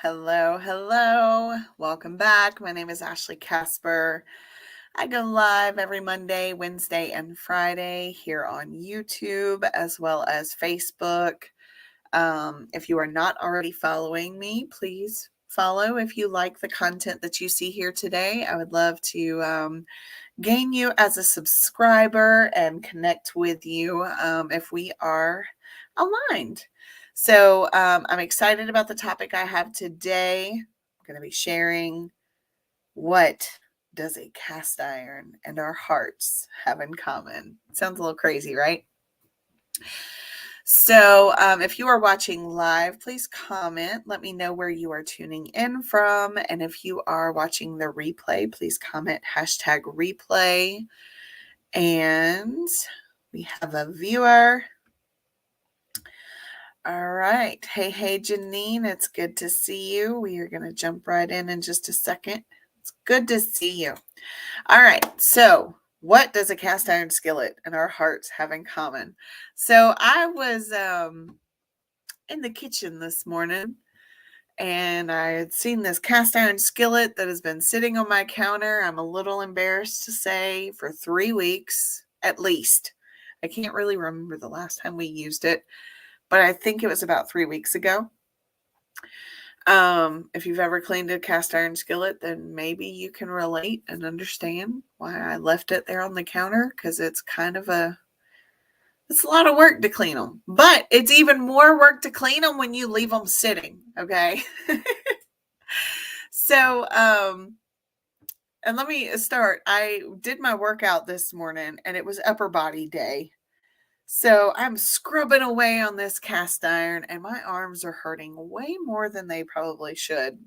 Hello, hello. Welcome back. My name is Ashley Casper. I go live every Monday, Wednesday, and Friday here on YouTube as well as Facebook. If you are not already following me, please follow if you like the content that you see here today. I would love to gain you as a subscriber and connect with you if we are aligned. So I'm excited about the topic I have today. I'm going to be sharing what does a cast iron and our hearts have in common. Sounds a little crazy, right? So if you are watching live, please comment. Let me know where you are tuning in from. And if you are watching the replay, please comment #replay. And we have a viewer. All right. Hey, Janine. It's good to see you. We are going to jump right in just a second. It's good to see you. All right. So what does a cast iron skillet and our hearts have in common? So I was in the kitchen this morning and I had seen this cast iron skillet that has been sitting on my counter. I'm a little embarrassed to say for 3 weeks at least. I can't really remember the last time we used it, but I think it was about 3 weeks ago. If you've ever cleaned a cast iron skillet, then maybe you can relate and understand why I left it there on the counter, because it's a lot of work to clean them, but it's even more work to clean them when you leave them sitting. Okay. So, and let me start. I did my workout this morning and it was upper body day. So I'm scrubbing away on this cast iron and my arms are hurting way more than they probably should.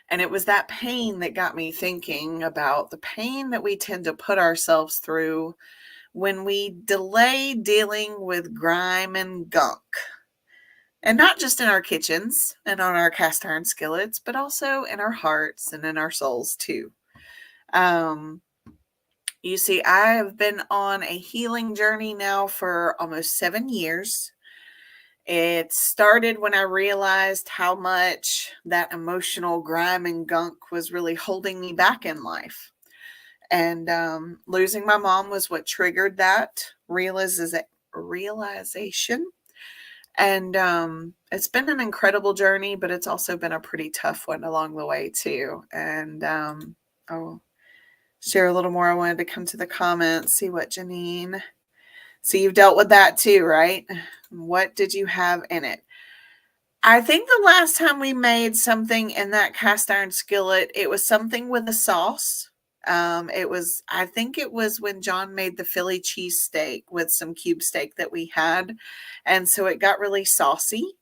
And it was that pain that got me thinking about the pain that we tend to put ourselves through when we delay dealing with grime and gunk. And not just in our kitchens and on our cast iron skillets, but also in our hearts and in our souls too. You see, I have been on a healing journey now for almost 7 years. It started when I realized how much that emotional grime and gunk was really holding me back in life. And losing my mom was what triggered that realization. And it's been an incredible journey, but it's also been a pretty tough one along the way too. And I'll share a little more. I wanted to come to the comments, see what Janine. So you've dealt with that too, right? What did you have in it? I think the last time we made something in that cast iron skillet, it was something with a sauce. I think it was when John made the Philly cheesesteak with some cube steak that we had. And so it got really saucy.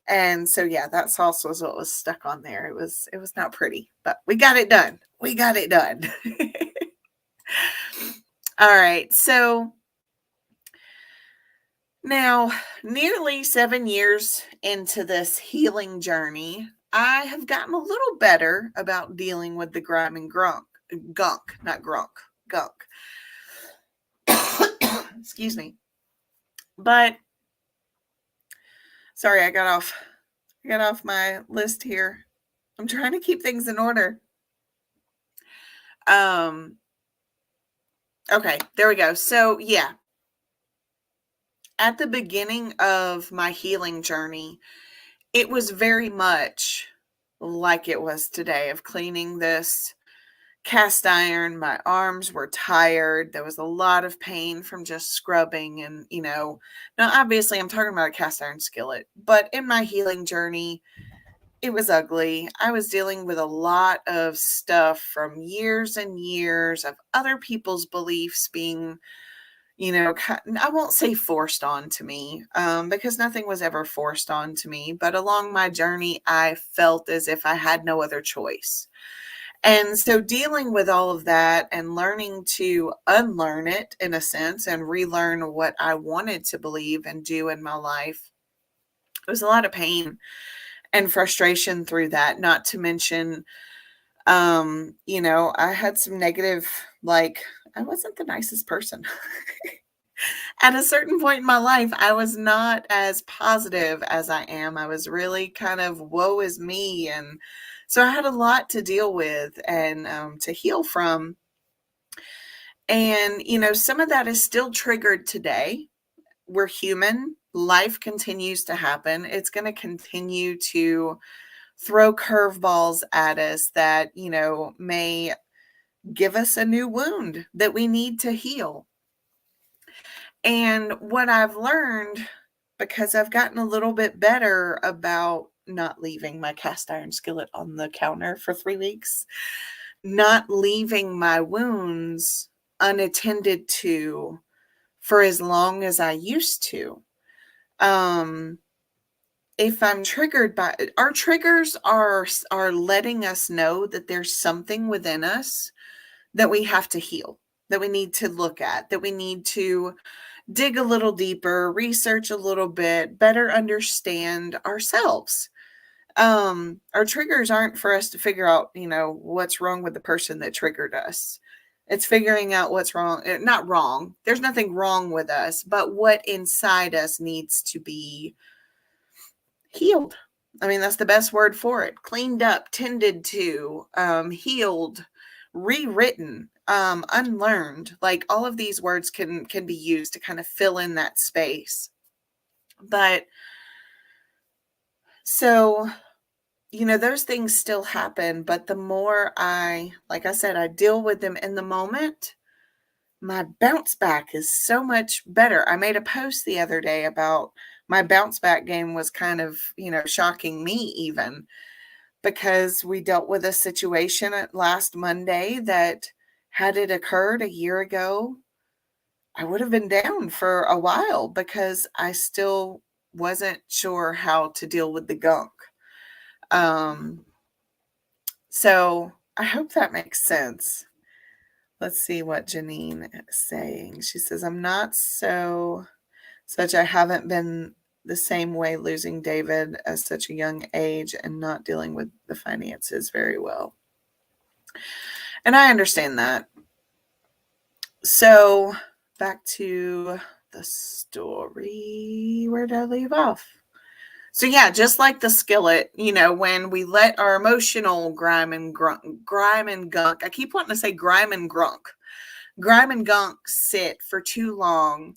And so, yeah, that sauce was what was stuck on there. It was not pretty, but we got it done. We got it done. All right. So now, nearly 7 years into this healing journey, I have gotten a little better about dealing with the grime and gunk. Excuse me. But sorry, I got off my list here. I'm trying to keep things in order. Okay, there we go. So, yeah. At the beginning of my healing journey, it was very much like it was today, of cleaning this cast iron. My arms were tired. There was a lot of pain from just scrubbing. And, now obviously I'm talking about a cast iron skillet, but in my healing journey, it was ugly. I was dealing with a lot of stuff from years and years of other people's beliefs being, I won't say forced onto me, because nothing was ever forced onto me. But along my journey, I felt as if I had no other choice. And so dealing with all of that and learning to unlearn it in a sense and relearn what I wanted to believe and do in my life, it was a lot of pain and frustration through that. Not to mention, I had some negative, I wasn't the nicest person. At a certain point in my life, I was not as positive as I am. I was really kind of woe is me. And so I had a lot to deal with and to heal from. And, some of that is still triggered today. We're human. Life continues to happen. It's going to continue to throw curveballs at us that, may give us a new wound that we need to heal. And what I've learned, because I've gotten a little bit better about not leaving my cast iron skillet on the counter for 3 weeks, not leaving my wounds unattended to for as long as I used to. If I'm triggered by our triggers are letting us know that there's something within us that we have to heal, that we need to look at, that we need to dig a little deeper, research a little bit, better understand ourselves. Our triggers aren't for us to figure out, what's wrong with the person that triggered us. It's figuring out what's wrong, not wrong. There's nothing wrong with us, but what inside us needs to be healed. I mean, that's the best word for it. Cleaned up, tended to, healed, rewritten, unlearned. Like all of these words can be used to kind of fill in that space. But so, those things still happen, but the more like I said, I deal with them in the moment, my bounce back is so much better. I made a post the other day about my bounce back game was kind of, shocking me even, because we dealt with a situation last Monday that had it occurred a year ago, I would have been down for a while because I still wasn't sure how to deal with the gunk. So I hope that makes sense. Let's see what Janine is saying. She says, I'm not such I haven't been the same way losing David at such a young age and not dealing with the finances very well. And I understand that. So back to the story. Where did I leave off? So yeah, just like the skillet, when we let our emotional grime and gunk, I keep wanting to say grime and gunk sit for too long.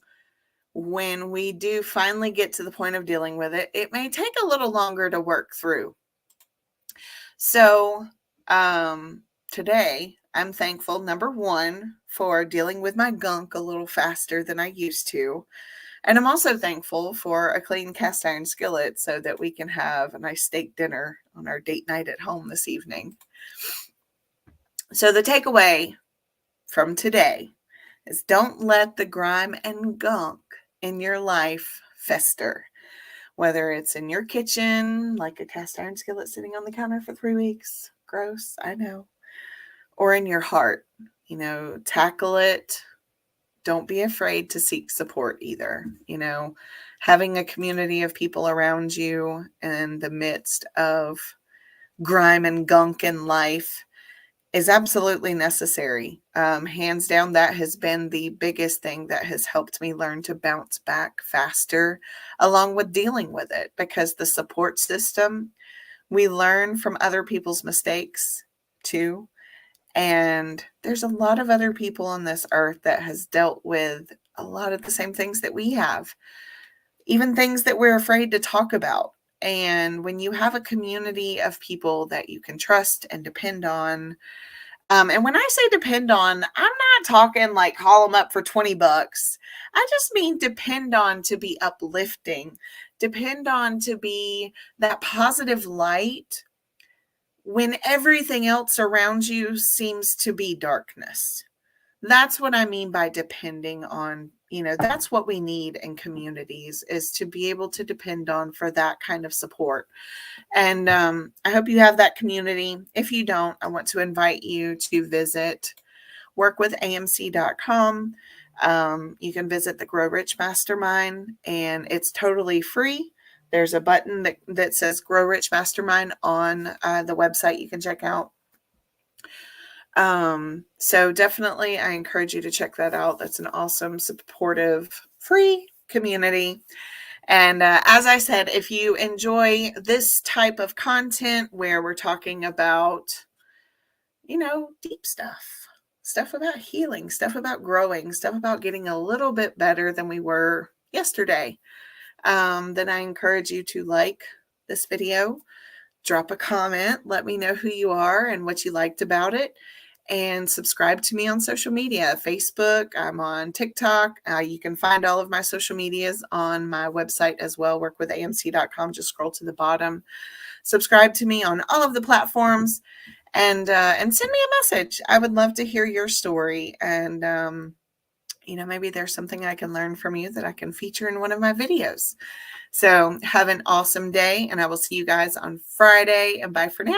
When we do finally get to the point of dealing with it, it may take a little longer to work through. So today, I'm thankful, number one, for dealing with my gunk a little faster than I used to. And I'm also thankful for a clean cast iron skillet so that we can have a nice steak dinner on our date night at home this evening. So the takeaway from today is don't let the grime and gunk in your life fester. Whether it's in your kitchen, like a cast iron skillet sitting on the counter for 3 weeks, gross, I know, or in your heart, tackle it. Don't be afraid to seek support either. Having a community of people around you in the midst of grime and gunk in life is absolutely necessary. Hands down, that has been the biggest thing that has helped me learn to bounce back faster, along with dealing with it, because the support system, we learn from other people's mistakes too. And there's a lot of other people on this earth that has dealt with a lot of the same things that we have, even things that we're afraid to talk about. And when you have a community of people that you can trust and depend on, and when I say depend on, I'm not talking like call them up for $20. I just mean depend on to be uplifting, depend on to be that positive light when everything else around you seems to be darkness. That's what I mean by depending on, that's what we need in communities, is to be able to depend on for that kind of support. And I hope you have that community. If you don't, I want to invite you to visit workwithamc.com. You can visit the Grow Rich Mastermind, and it's totally free. There's a button that says Grow Rich Mastermind on the website you can check out. So definitely I encourage you to check that out. That's an awesome, supportive, free community. And as I said, if you enjoy this type of content where we're talking about, deep stuff about healing, stuff about growing, stuff about getting a little bit better than we were yesterday, then I encourage you to like this video, drop a comment, let me know who you are and what you liked about it, and subscribe to me on social media. Facebook, I'm on TikTok. You can find all of my social medias on my website as well, workwithamc.com. Just scroll to the bottom. Subscribe to me on all of the platforms, and send me a message. I would love to hear your story, and maybe there's something I can learn from you that I can feature in one of my videos. So have an awesome day, and I will see you guys on Friday, and bye for now.